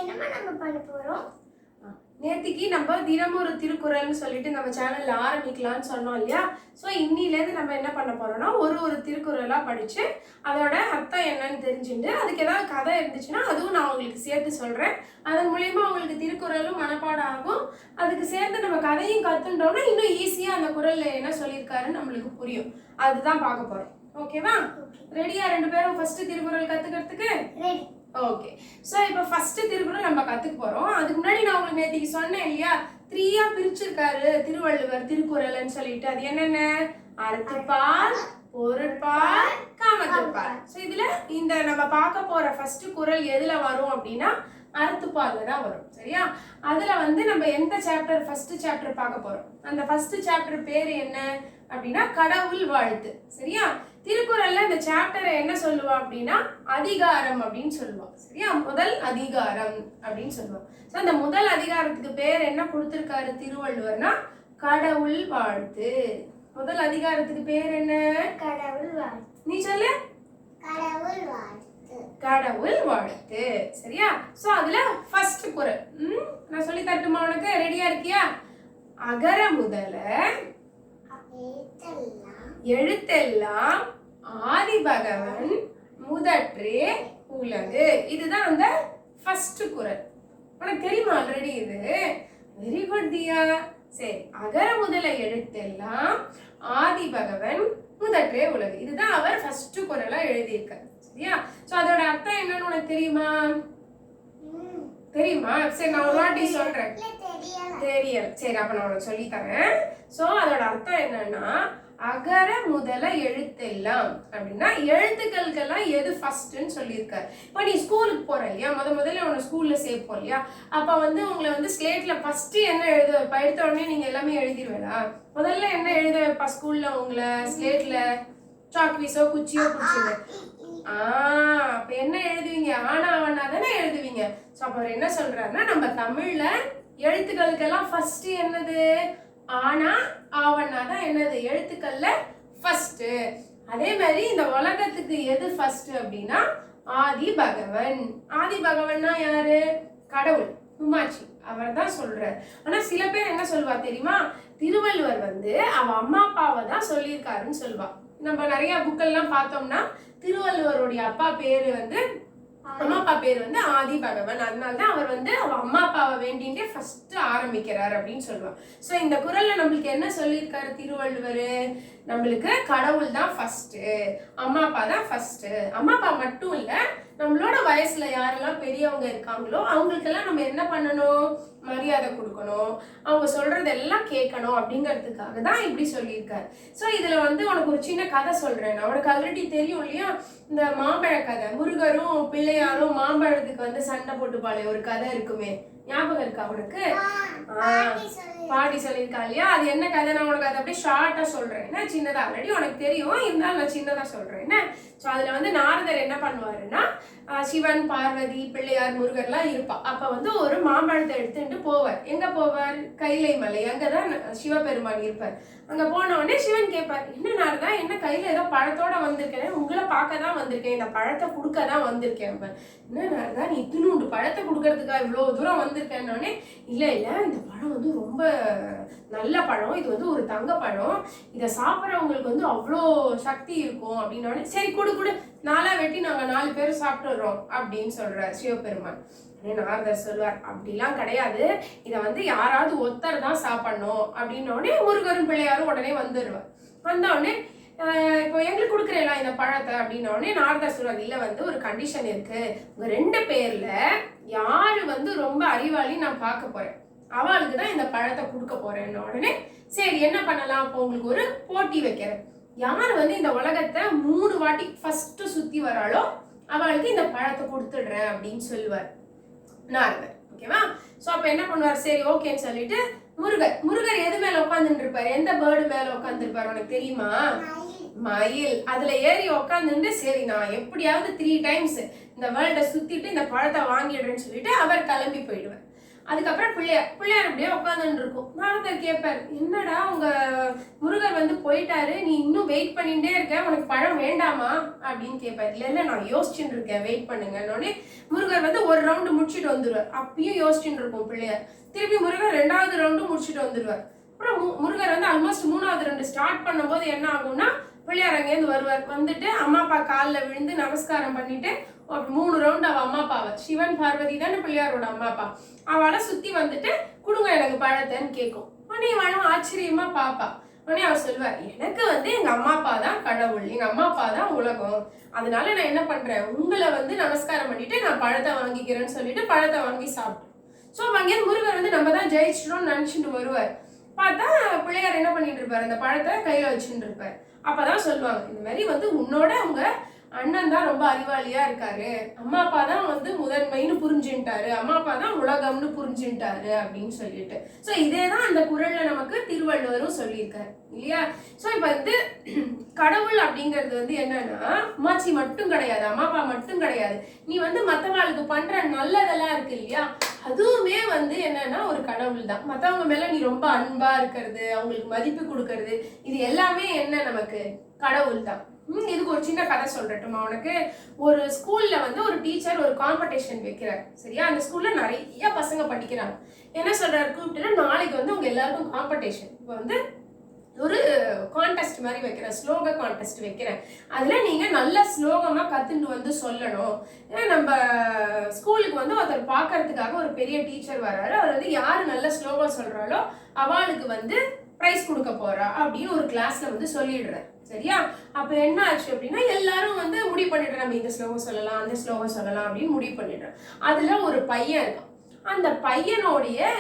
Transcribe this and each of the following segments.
என்னமா நம்ம பண்ண போறோம்? நேத்திக்கு நம்ம தினமும் ஒரு திருக்குறள்னு சொல்லிட்டு நம்ம சேனல்ல ஆரம்பிக்கலாம்னு சொன்னோம் இல்லையா? ஸோ இன்னிலேருந்து நம்ம என்ன பண்ண போறோம்னா ஒரு திருக்குறளா படிச்சு அதோட அர்த்தம் என்னன்னு தெரிஞ்சுட்டு அதுக்கு ஏதாவது கதை இருந்துச்சுன்னா அதுவும் நான் உங்களுக்கு சேர்த்து சொல்றேன். அதன் மூலியமா உங்களுக்கு திருக்குறளும் மனப்பாடம் ஆகும். அதுக்கு சேர்த்து நம்ம கதையும் கத்துட்டோம்னா இன்னும் ஈஸியா அந்த குறள்ல என்ன சொல்லியிருக்காருன்னு நம்மளுக்கு புரியும். அதுதான் பார்க்க போறோம். ஓகேவா? ரெடியா ரெண்டு பேரும் ஃபர்ஸ்ட் திருக்குறள் கத்துக்கிறதுக்கு? ரெடி. ஓகே. சோ இப்போ ஃபர்ஸ்ட் திருக்குறள் நம்ம கத்துக்க போறோம். அதுக்கு முன்னாடி நான் உங்களுக்கு நேத்திக்கு சொன்னேன் இல்லையா, 3ஆ பிரிச்சிருக்காரு திருவள்ளுவர் திருக்குறள்னு சொல்லிட்டு. அது என்னென்ன? அறத்துப்பால், பொருட்பால், காமத்துப்பால். சோ இதுல இந்த நம்ம பார்க்க போற ஃபர்ஸ்ட் குறள் எதுல வரும் அப்படின்னா அறத்துப்பால்ல தான் வரும். சரியா? அதுல நம்ம எந்த சாப்டர் ஃபர்ஸ்ட் சாப்டர் பார்க்க போறோம். அந்த ஃபர்ஸ்ட் சாப்டர் பேரு என்ன அப்படின்னா கடவுள் வாழ்த்து. சரியா? திருக்குறள்ல இந்த சாப்டரை என்ன சொல்லுவா அப்படின்னா அதிகாரம் அப்படின்னு சொல்லுவான். சரியா? முதல் அதிகாரம் அப்படின்னு சொல்லுவான். சோ அந்த முதல் அதிகாரத்துக்கு பேர் என்ன கொடுத்திருக்காரு திருவள்ளுவர்னா கடவுள் வாழ்த்து. முதல் அதிகாரத்துக்கு பேர் என்ன? கடவுள் வாழ்த்து. நீ சொல்லு. கடவுள் வாழ்த்து. கடவுள் வாழ்த்து. சரியா? சோ அதுல ஃபர்ஸ்ட் குறள் நான் சொல்லி தரட்டுமா உனக்கு? ரெடியா இருக்கியா? அகர முதல எழுத்தெல்லாம் ஆதி பகவன் முதற்றே உலகு. இதுதான் அந்த ஃபர்ஸ்ட் குறள். உனக்கு தெரியுமா ஆல்ரெடி இது? வெரி குட் தியா. சரி, அகர முதல எழுத்தெல்லாம் ஆதி பகவன் முதற்றே உலகு. இதுதான் அவர் ஃபர்ஸ்ட் குறளா எழுதியிருக்கார். சரியா? சோ அதோட அர்த்தம் என்னன்னு உனக்கு தெரியுமா? தெரியுமா? சரி, நான் ஒரு வாட்டி சொல்றேன். தெரியல. சரி, அப்ப நான் உனக்கு சொல்லி தரேன். சோ அதோட அர்த்தம் என்னன்னா அகர முதல எழுத்தெல்லாம் அப்படின்னா எழுத்துக்களுக்கெல்லாம் எது ஃபர்ஸ்ட்னு சொல்லியிருக்காரு. இப்போ நீ ஸ்கூலுக்கு போற இல்லையா, முதல்ல உன்னை ஸ்கூல்ல சேர்ப்போம் இல்லையா, அப்ப உங்களை ஸ்லேட்ல ஃபர்ஸ்ட் என்ன எழுத வைப்பா? எடுத்த உடனே நீங்க எல்லாமே எழுதிடுவேடா. முதல்ல என்ன எழுத வைப்பா ஸ்கூல்ல உங்களை ஸ்லேட்ல? சாக்பீஸோ குச்சியோ குச்சிங்க. அப்ப என்ன எழுதுவீங்க? ஆனா அவனா தானே எழுதுவீங்க. சோ அப்ப அவர் என்ன சொல்றாருன்னா நம்ம தமிழ்ல எழுத்துக்களுக்கெல்லாம் ஃபர்ஸ்ட் என்னது? ஆனா ஆவனா தான் என்னது? எழுத்துக்கள்ல ஃபர்ஸ்ட். அதே மாதிரி இந்த உலகத்துக்கு எது ஃபர்ஸ்ட் அப்படின்னா ஆதி பகவன். ஆதி பகவன்னா யாரு? கடவுள், உமாச்சி, அவர் தான் சொல்றார். ஆனா சில பேர் என்ன சொல்வா தெரியுமா? திருவள்ளுவர் அவ அம்மா அப்பாவை தான் சொல்லியிருக்காருன்னு சொல்வா. நம்ம நிறைய புக்கெல்லாம் பார்த்தோம்னா திருவள்ளுவருடைய அப்பா பேரு அம்மா அப்பா பேர் ஆதி பகவன். அதனாலதான் அவர் அவ அம்மா அப்பாவை வேண்டிட்டு ஃபர்ஸ்ட் ஆரம்பிக்கிறார் அப்படின்னு சொல்லுவாங்க. சோ இந்த குறள்ல நம்மளுக்கு என்ன சொல்லியிருக்காரு திருவள்ளுவர்? நம்மளுக்கு கடவுள் தான் ஃபர்ஸ்ட், அம்மா அப்பா தான் ஃபர்ஸ்ட். அம்மா அப்பா மட்டும் இல்ல, நம்மளோட வயசுல யாரெல்லாம் பெரியவங்க இருக்காங்களோ அவங்களுக்கெல்லாம் நம்ம என்ன பண்ணணும்? மரியாதை கொடுக்கணும், அவங்க சொல்றதெல்லாம் கேட்கணும் அப்படிங்கிறதுக்காக தான் இப்படி சொல்லியிருக்காரு. ஸோ இதுல உனக்கு ஒரு சின்ன கதை சொல்றேன். உனக்கு ஆல்ரெடி தெரியும் இல்லையா, இந்த மாம்பழ கதை. முருகரும் பிள்ளையாரும் மாம்பழத்துக்கு சண்டை போட்டுப்பாளே ஒரு கதை இருக்குமே, ஞாபகம் இருக்கா உனக்கு? பாட்டி சொல்லியிருக்கா இல்லையா? அது என்ன கதை? நான் உனக்கு அதை அப்படியே ஷார்ட்டா சொல்றேன். என்ன சின்னதா, ஆல்ரெடி உனக்கு தெரியும், இருந்தாலும் நான் சின்னதா சொல்றேன். என்ன? ஸோ அதுல நாரதர் என்ன பண்ணுவாருன்னா சிவன், பார்வதி, பிள்ளையார், முருகர்லாம் இருப்பா. அப்ப ஒரு மாம்பழத்தை எடுத்துட்டு போவார். எங்க போவார்? கைலை மலை. அங்கதான் சிவபெருமான் இருப்பார். அங்க போன உடனே சிவன் கேட்பார், என்ன நாரதா, என்ன கையில ஏதோ பழத்தோட வந்திருக்கேன், உங்களை பார்க்க தான் வந்திருக்கேன், இந்த பழத்தை கொடுக்க தான் வந்திருக்கேன். என்ன நாரதா, நீ இத்தினூண்டு பழத்தை கொடுக்கறதுக்கா இவ்வளவு தூரம் வந்திருக்கேன்னொடனே, இல்ல இந்த பழம் ரொம்ப நல்ல பழம், இது ஒரு தங்க பழம், இதை சாப்பிட்றவங்களுக்கு அவ்வளோ சக்தி இருக்கும் அப்படின்னோடனே, சரி கொடு, நாளா வெட்டி நாங்க 4 பேரும் சாப்பிட்டுறோம் அப்படின்னு சொல்றார் சிவபெருமான். நாரதர் சொல்வார், அப்படிலாம் கிடையாது, இதை யாராவது ஒருத்தர் தான் சாப்பிடணும் அப்படின்னோடனே முருகரும் பிள்ளையாரும் உடனே வந்துடுவார். வந்த உடனே இப்போ எங்களுக்கு கொடுக்குறேலாம் இந்த பழத்தை அப்படின்னோடனே நாரதர் சொல்வார், இல்ல ஒரு கண்டிஷன் இருக்கு, உங்க 2 பேர்ல யாரு ரொம்ப அறிவாளி நான் பார்க்க போறேன், அவளுக்கு தான் இந்த பழத்தை கொடுக்க போறேன்னு. உடனே சரி என்ன பண்ணலாம், அப்போ உங்களுக்கு ஒரு போட்டி வைக்கிறேன், யார் இந்த உலகத்தை 3 வாட்டி ஃபர்ஸ்ட் சுத்தி வராளோ அவளுக்கு இந்த பழத்தை கொடுத்துடுறேன் அப்படின்னு சொல்லுவார் நாரதர். ஓகேவா? சோ அப்ப என்ன பண்ணுவார்? சரி ஓகேன்னு சொல்லிட்டு முருகர் எது மேல உட்காந்துட்டு இருப்பாரு? எந்த பேர்டு மேல உட்காந்து இருப்பாரு உனக்கு தெரியுமா? மயில். அதுல ஏறி உட்காந்துட்டு சரி நான் எப்படியாவது 3 டைம்ஸ் இந்த வேர்ல்ட சுத்திட்டு இந்த பழத்தை வாங்கிடுறேன்னு சொல்லிட்டு அவர் கிளம்பி போயிடுவார். அதுக்கப்புறம் பிள்ளையார் அப்படியே உட்காந்துட்டு இருக்கும். நாரதர் கேட்பார், என்னடா உங்க முருகர் வந்து போயிட்டாரு, நீ இன்னும் வெயிட் பண்ணிட்டே இருக்க, உனக்கு பழம் வேண்டாமா அப்படின்னு கேட்பார். இல்ல நான் யோசிச்சுட்டு இருக்கேன், வெயிட் பண்ணுங்கன்னொடனே முருகர் வந்து ஒரு ரவுண்டு முடிச்சுட்டு வந்துடுவார். அப்பயும் யோசிச்சுட்டு இருக்கும் பிள்ளையார். திருப்பி முருகர் 2வது ரவுண்டும் முடிச்சுட்டு வந்துடுவார். அப்புறம் முருகர் வந்து ஆல்மோஸ்ட் 3வது ரவுண்டு ஸ்டார்ட் பண்ணும்போது என்ன ஆகும்னா, பிள்ளையார் அங்கேருந்து வருவார். வந்துட்டு அம்மா அப்பா காலில் விழுந்து நமஸ்காரம் பண்ணிட்டு 3 ரவுண்டு அவள் அம்மா அப்பாவை, சிவன் பார்வதி தானே பிள்ளையாரோட அம்மா அப்பா, அவளை சுத்தி வந்துட்டு கொடுங்க எனக்கு பழத்தைன்னு கேட்கும். உடனே இவனும் ஆச்சரியமா பாப்பா. உடனே அவர் சொல்லுவார், எனக்கு வந்து எங்க அம்மா அப்பா தான் கடவுள், எங்க அம்மா அப்பா தான் உலகம், அதனால நான் என்ன பண்றேன், உங்களை வந்து நமஸ்காரம் பண்ணிட்டு நான் பழத்தை வாங்கிக்கிறேன்னு சொல்லிட்டு பழத்தை வாங்கி சாப்பிட்டேன். ஸோ அங்கேருந்து முருகர் வந்து நம்ம தான் ஜெயிச்சிட்டோம்னு நினைச்சிட்டு வருவார். பார்த்தா பிள்ளையார் என்ன பண்ணிட்டு இருப்பாரு, அந்த பழத்தை கையில வச்சுட்டு இருப்பார். அப்பதான் சொல்லுவாங்க, இந்த மாதிரி வந்து உன்னோட உங்க அண்ணன் தான் ரொம்ப அறிவாளியா இருக்காரு, அம்மா அப்பா தான் வந்து முதன்மைன்னு புரிஞ்சுட்டாரு, அம்மா அப்பா தான் உலகம்னு புரிஞ்சுட்டாரு அப்படின்னு சொல்லிட்டு. ஸோ இதேதான் அந்த குறள்ல நமக்கு திருவள்ளுவரும் சொல்லியிருக்காரு இல்லையா. ஸோ இப்ப வந்து கடவுள் அப்படிங்கிறது வந்து என்னன்னா அம்மாச்சி மட்டும் கிடையாது, அம்மா அப்பா மட்டும் கிடையாது, நீ வந்து மற்றவங்களுக்கு பண்ற நல்லதெல்லாம் இருக்கு இல்லையா, அதுவுமே வந்து என்னன்னா ஒரு கடவுள் தான். மற்றவங்க மேல நீ ரொம்ப அன்பா இருக்கிறது, அவங்களுக்கு மதிப்பு கொடுக்கறது, இது எல்லாமே என்ன நமக்கு கடவுள் தான். இதுக்கு ஒரு சின்ன கதை சொல்றட்டுமா உனக்கு. ஒரு ஸ்கூல்ல வந்து ஒரு டீச்சர் ஒரு காம்படிஷன் வைக்கிறார் சரியா. அந்த ஸ்கூல்ல நிறைய பசங்க படிக்கிறாங்க. என்ன சொல்றாரு, கூப்பிட்டு நாளைக்கு வந்து உங்க எல்லாருக்கும் காம்படிஷன், இப்போ வந்து ஒரு கான்டெஸ்ட் மாதிரி வைக்கிறேன், ஸ்லோக கான்டெஸ்ட் வைக்கிறேன், அதுல நீங்க நல்ல ஸ்லோகமா கத்துட்டு வந்து சொல்லணும். நம்ம ஸ்கூலுக்கு வந்து ஒருத்தர் பாக்குறதுக்காக ஒரு பெரிய டீச்சர் வர்றாரு, அவர் வந்து யாரு நல்ல ஸ்லோகம் சொல்றாளோ அவளுக்கு வந்து பிரைஸ் கொடுக்க போறா அப்படின்னு ஒரு கிளாஸ்ல வந்து சொல்லிடுறேன் சரியா. அப்ப என்ன ஆச்சு அப்படின்னா, எல்லாரும் வந்து முடிவு பண்ணிடுறேன், நம்ம இந்த ஸ்லோகம் சொல்லலாம் அந்த ஸ்லோகம் சொல்லலாம் அப்படின்னு முடிவு பண்ணிடுறேன். அதுல ஒரு பையன் இருக்கான். அந்த பையனுடைய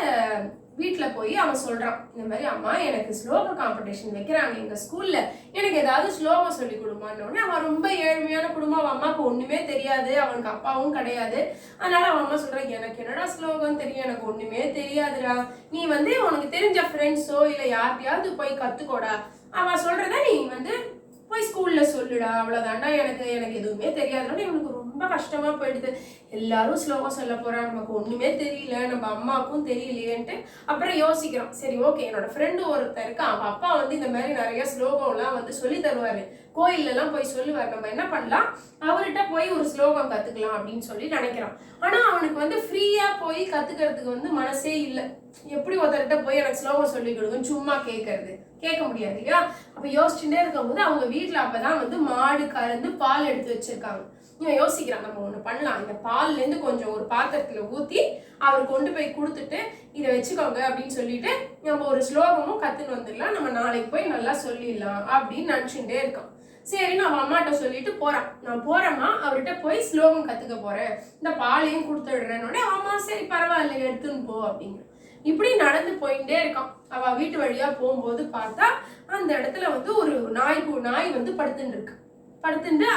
வீட்டுல போய் அவன் சொல்றான், இந்த மாதிரி அம்மா எனக்கு ஸ்லோக காம்படிஷன் வைக்கிறாங்க எங்க ஸ்கூல்ல, எனக்கு ஏதாவது ஸ்லோகம் சொல்லி கொடுமான்னு. அவன் ரொம்ப ஏழ்மையான குடும்பம், அவன் அம்மாவுக்கு ஒண்ணுமே தெரியாது, அவனுக்கு அப்பாவும் கிடையாது. அதனால அவன் அம்மா சொல்றான், எனக்கு என்னடா ஸ்லோகம் தெரியும், எனக்கு ஒண்ணுமே தெரியாதுடா, நீ வந்து உனக்கு தெரிஞ்ச ஃப்ரெண்ட்ஸோ இல்ல யார்கிட்டயாவது போய் கத்துக்கோடா, அவன் சொல்றத நீ வந்து போய் ஸ்கூல்ல சொல்லுடா, அவ்வளவுதான்டா, எனக்கு எதுவுமே தெரியாதுன்னு. இவனுக்கு ரொம்ப கஷ்டமா போயிடுது, எல்லாரும் ஸ்லோகம் சொல்ல போறான், நமக்கு ஒண்ணுமே தெரியல, நம்ம அம்மாவுக்கும் தெரியலையேன்ட்டு. அப்புறம் யோசிக்கிறோம், சரி ஓகே என்னோட ஃப்ரெண்டு ஒருத்தர் இருக்கா, அவன் அப்பா வந்து இந்த மாதிரி நிறைய ஸ்லோகம் எல்லாம் வந்து சொல்லி தருவாரு, கோயில்ல எல்லாம் போய் சொல்லுவார், நம்ம என்ன பண்ணலாம் அவர்கிட்ட போய் ஒரு ஸ்லோகம் கத்துக்கலாம் அப்படின்னு சொல்லி நினைக்கிறான். ஆனா அவனுக்கு வந்து ஃப்ரீயா போய் கத்துக்கிறதுக்கு வந்து மனசே இல்லை. எப்படி ஒருத்தர்கிட்ட போய் எனக்கு ஸ்லோகம் சொல்லி கொடுங்கன்னு சும்மா கேட்க முடியாது இல்லையா. அப்ப யோசிச்சுட்டே இருக்கும்போது அவங்க வீட்டுல அப்பதான் வந்து மாடு கறந்து பால் எடுத்து வச்சிருக்காங்க. இவன் யோசிக்கிறான், நம்ம ஒண்ணு பண்ணலாம், இந்த பால்ல இருந்து கொஞ்சம் ஒரு பாத்திரத்துல ஊத்தி அவர் கொண்டு போய் கொடுத்துட்டு இதை வச்சுக்கோங்க அப்படின்னு சொல்லிட்டு நம்ம ஒரு ஸ்லோகமும் கத்துன்னு வந்துடலாம், நம்ம நாளைக்கு போய் நல்லா சொல்லிடலாம் அப்படின்னு நினைச்சுட்டே இருக்கான். சரி நான் அம்மாட்ட சொல்லிட்டு போறான், நான் போறேம்மா அவர்கிட்ட போய் ஸ்லோகம் கத்துக்க போறேன், இந்த பாலையும் கொடுத்துடுறேன்னு. அம்மா சரி பரவாயில்ல எடுத்துன்னு போ அப்படிங்கிற. இப்படி நடந்து போயிட்டே இருக்கான். அவ வீட்டு வழியா போகும்போது பார்த்தா அந்த இடத்துல வந்து ஒரு நாய் வந்து படுத்துட்டு இருக்கு.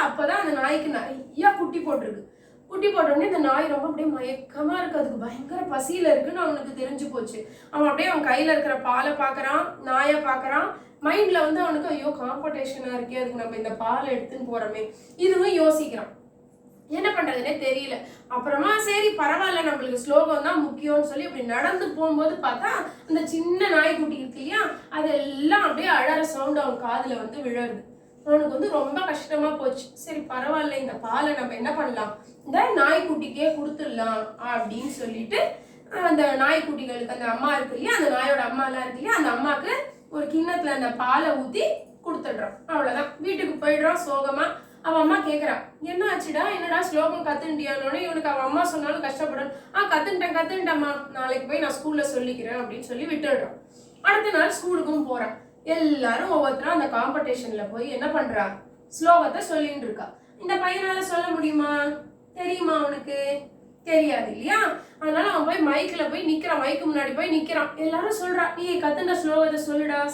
அப்பதான் அந்த நாய்க்கு நிறைய குட்டி போட்டிருக்கு. குட்டி போட்டோடனே இந்த நாய் ரொம்ப அப்படியே மயக்கமா இருக்கு, அதுக்கு பயங்கர பசியில இருக்குன்னு அவனுக்கு தெரிஞ்சு போச்சு. அவன் அப்படியே அவன் கையில இருக்கிற பாலை பாக்குறான், நாயை பாக்குறான். மைண்ட்ல வந்து அவனுக்கு ஐயோ காம்படிஷனா இருக்கே, அதுக்கு நம்ம இந்த பாலை எடுத்துன்னு போறோமே இதுவும் யோசிக்கிறான். என்ன பண்றதுன்னே தெரியல. அப்புறமா சரி பரவாயில்ல நம்மளுக்கு ஸ்லோகம் தான் முக்கியம்னு சொல்லி அப்படி நடந்து போகும்போது பார்த்தா அந்த சின்ன நாய்க்குட்டி இருக்கு இல்லையா, அதெல்லாம் அப்படியே அழற சவுண்ட் அவன் காதுல வந்து விழருது. அவனுக்கு வந்து ரொம்ப கஷ்டமா போச்சு. சரி பரவாயில்ல இந்த பாலை நம்ம என்ன பண்ணலாம், இந்த நாய்க்குட்டிக்கே கொடுத்துடலாம் அப்படின்னு சொல்லிட்டு அந்த நாய்க்குட்டிகளுக்கு அந்த அம்மா இருக்கு இல்லையா, அந்த நாயோட அம்மா எல்லாம் இருக்கு இல்லையா, அந்த அம்மாக்கு ஒரு கிண்ணத்துல அந்த பாலை ஊத்தி கொடுத்துடுறான். அவ்வளவுதான், வீட்டுக்கு போயிடுறான் சோகமா. அவன் அம்மா கேட்கறான், என்ன ஆச்சுடா, என்னடா ஸ்லோகம் கத்துட்டியானோட. இவனுக்கு அவன் அம்மா சொன்னாலும் கஷ்டப்படும். கத்துட்டேன்மா, நாளைக்கு போய் நான் ஸ்கூல்ல சொல்லிக்கிறேன் அப்படின்னு சொல்லி விட்டுடுறான். அடுத்த நாள் ஸ்கூலுக்கும் போறான். எல்லாரும் ஒவ்வொருத்தரும் அந்த காம்படிஷன்ல போய் என்ன பண்றா, ஸ்லோகத்தை சொல்லிட்டு இருக்கா. இந்த பையனால சொல்ல முடியுமா, தெரியுமா அவனுக்கு தெரியாது இல்லையா. அதனால அவன் போய் மைக்ல போய் நிக்கிறான், மைக்கு முன்னாடி போய் நிக்கிறான். எல்லாரும் சொல்றா, நீ கத்துன ஸ்லோகத்தை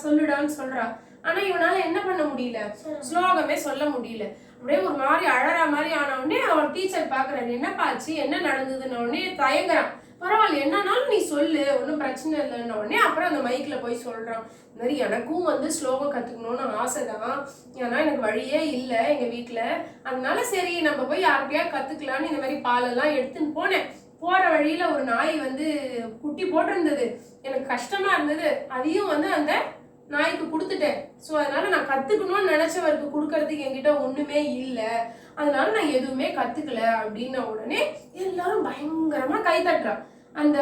சொல்லுடான்னு சொல்றா. ஆனா இவனால என்ன பண்ண முடியல, ஸ்லோகமே சொல்ல முடியல. அப்படியே ஒரு மாதிரி அழற மாதிரி ஆன உடனே அவன் டீச்சர் பாக்குறாரு, என்னப்பா ஆச்சு என்ன நடந்ததுன்னு உடனே தயங்குறான். பரவாயில்ல என்னன்னாலும் நீ சொல்லு, ஒன்றும் பிரச்சனை இல்லைன்ன உடனே அப்புறம் அந்த மைக்ல போய் சொல்றான், இந்த மாதிரி எனக்கும் வந்து ஸ்லோகம் கத்துக்கணும்னு ஆசைதான், ஏன்னா எனக்கு வழியே இல்லை எங்க வீட்டுல, அதனால சரி நம்ம போய் யார்கிட்டயா கத்துக்கலான்னு இந்த மாதிரி பாலெல்லாம் எடுத்துன்னு போனேன். போற வழியில ஒரு நாய் வந்து குட்டி போட்டிருந்தது, எனக்கு கஷ்டமா இருந்தது, அதையும் வந்து அந்த நாய்க்கு கொடுத்துட்டேன். ஸோ அதனால நான் கத்துக்கணும்னு நினைச்சவருக்கு கொடுக்கறதுக்கு என்கிட்ட ஒண்ணுமே இல்லை, அதனால நான் எதுவுமே கத்துக்கல அப்படின்ன உடனே எல்லாரும் பயங்கரமா கை தட்டுறான். அந்த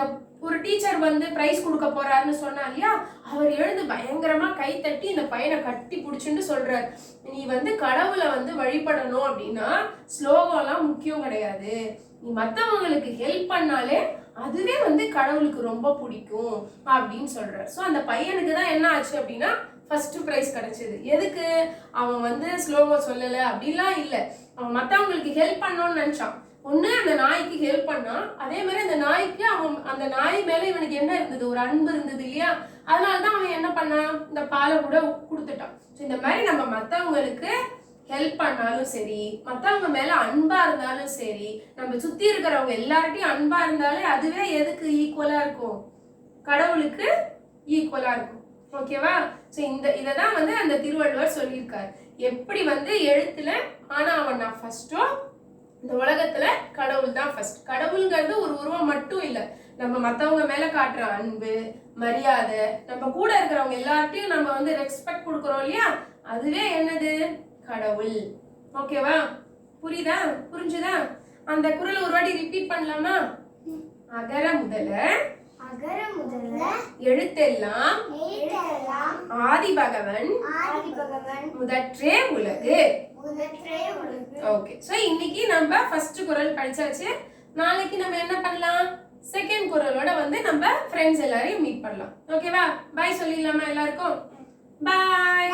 ஒரு டீச்சர் வந்து பிரைஸ் கொடுக்க போறாருன்னு சொன்னா இல்லையா, அவர் எழுந்து பயங்கரமா கை தட்டி இந்த பையனை கட்டி பிடிச்சுன்னு சொல்றாரு, நீ வந்து கடவுளை வந்து வழிபடணும் அப்படின்னா ஸ்லோகம்லாம் முக்கியம் கிடையாது, நீ மற்றவங்களுக்கு ஹெல்ப் பண்ணாலே அதுவே வந்து கடவுளுக்கு ரொம்ப பிடிக்கும் அப்படின்னு சொல்றாரு. ஸோ அந்த பையனுக்கு தான் என்ன ஆச்சு அப்படின்னா ஃபர்ஸ்ட் ப்ரைஸ் கிடைச்சது. எதுக்கு? அவன் வந்து ஸ்லோகம் சொல்லலை அப்படிலாம் இல்லை, அவன் மற்றவங்களுக்கு ஹெல்ப் பண்ணணும்னு நினைச்சான். ஒன்று அந்த நாய்க்கு ஹெல்ப் பண்ணான், அதே மாதிரி அந்த நாய்க்கு அவன் அந்த நாய் மேலே இவனுக்கு என்ன இருந்தது, ஒரு அன்பு இருந்தது இல்லையா, அதனால தான் அவன் என்ன பண்ணான், இந்த பாலை கூட கொடுத்துட்டான். ஸோ இந்த மாதிரி நம்ம மற்றவங்களுக்கு ஹெல்ப் பண்ணாலும் சரி, மற்றவங்க மேல அன்பா இருந்தாலும் சரி, நம்ம சுத்தி இருக்கிறவங்க எல்லார்ட்டையும் அன்பா இருந்தாலே அதுவே எதுக்கு ஈக்குவலா இருக்கும், கடவுளுக்கு ஈக்குவலா இருக்கும். ஓகேவா? ஸோ இதைதான் வந்து அந்த திருவள்ளுவர் சொல்லியிருக்காரு. எப்படி வந்து எழுத்துல ஆனா அவன் நான் ஃபர்ஸ்டோ, இந்த உலகத்துல கடவுள் தான் ஃபர்ஸ்ட். கடவுளுங்கிறது ஒரு உருவம் மட்டும் இல்லை, நம்ம மற்றவங்க மேல காட்டுற அன்பு, மரியாதை, நம்ம கூட இருக்கிறவங்க எல்லார்ட்டையும் நம்ம வந்து ரெஸ்பெக்ட் கொடுக்குறோம் இல்லையா, அதுவே என்னது, கடவுள். ஓகேவா? புரியுதா? புரிஞ்சுதா? அந்த குறள் ஒரு வாட்டி ரிப்பீட் பண்ணலாமா? அகர முதல எழுத்தெல்லாம் ஆதி பகவன் முதற்றே உலகு. ஓகே, சோ இன்னைக்கு நம்ம ஃபர்ஸ்ட் குறள் படிச்சாச்சு. நாளைக்கு நம்ம என்ன பண்ணலாம், செகண்ட் குறளோட வந்து நம்ம ஃப்ரெண்ட்ஸ் எல்லாரையும் மீட் பண்ணலாம். ஓகேவா? பாய் சொல்லிடலாமா எல்லாருக்கும்? பாய்.